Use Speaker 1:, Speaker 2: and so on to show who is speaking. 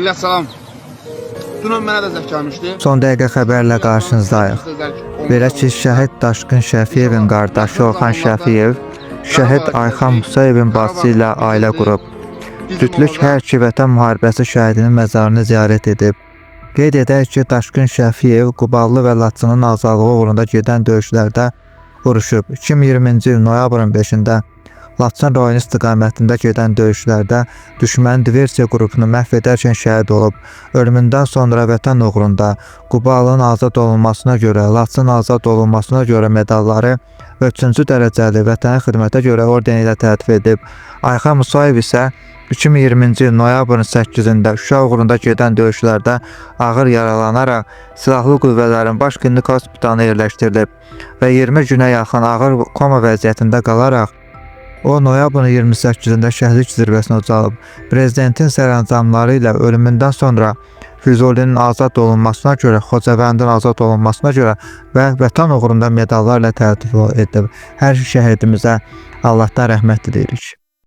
Speaker 1: Millət salam. Dünən mənə də zəng gəlmişdi.
Speaker 2: Son dəqiqə xəbərlə qarşınızdayıq. Belə ki, şəhid Daşqın Şəfiyevin qardaşı Orxan Şəfiyev, şəhid Ayxan Musayevin bacısı ilə ailə qurub. Cütlük hər iki Vətən müharibəsi şəhidinin məzarını ziyarət edib. Qeyd edək ki, Daşqın Şəfiyev Quballı və Laçının azadlığı uğrunda gedən döyüşlərdə vuruşub. 2020-ci il noyabrın 5-də Laçın rayonu istiqamətində gedən döyüşlərdə düşmənin diversiya qrupunu məhv edərkən şəhid olub. Ölümündən sonra vətən uğrunda Qubalının azad olunmasına görə, Laçın azad olunmasına görə medalları və 3-cü dərəcəli vətənə xidmətə görə ordeni ilə təltif edib. Ayxan Musayev isə 2020-ci il noyabrın 8-də Şuşa uğrunda gedən döyüşlərdə ağır yaralanaraq silahlı qüvvələrin baş klinik hospitalına yerləşdirilib və 20 günə yaxın ağır koma vəziyyətində qalaraq o, noyabrın 28-də şəhidlik zirvəsinə ucalıb. Prezidentin sərəncamları ilə ölümündən sonra Füzulinin azad olunmasına görə, Xocavəndin azad olunmasına görə və vətən uğrunda medallarla təltif edib. Hər şəhidimizə Allahdan rəhmət diləyirik.